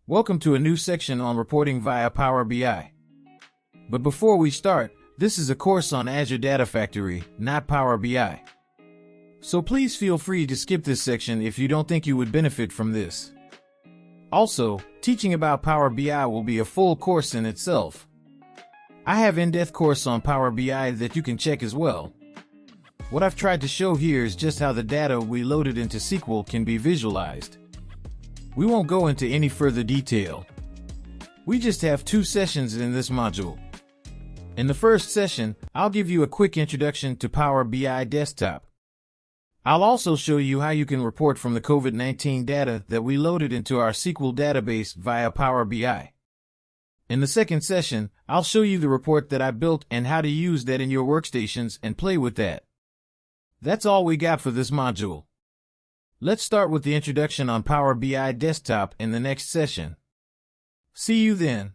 Welcome to a new section on reporting via Power BI. But before we start, this is a course on Azure Data Factory, not Power BI. So please feel free to skip this section if you don't think you would benefit from this. Also, teaching about Power BI will be a full course in itself. I have in-depth course on Power BI that you can check as well. What I've tried to show here is just how the data we loaded into SQL can be visualized. We won't go into any further detail. We just have 2 sessions in this module. In the first session, I'll give you a quick introduction to Power BI Desktop. I'll also show you how you can report from the COVID-19 data that we loaded into our SQL database via Power BI. In the second session, I'll show you the report that I built and how to use that in your workstations and play with that. That's all we got for this module. Let's start with the introduction on Power BI Desktop in the next session. See you then.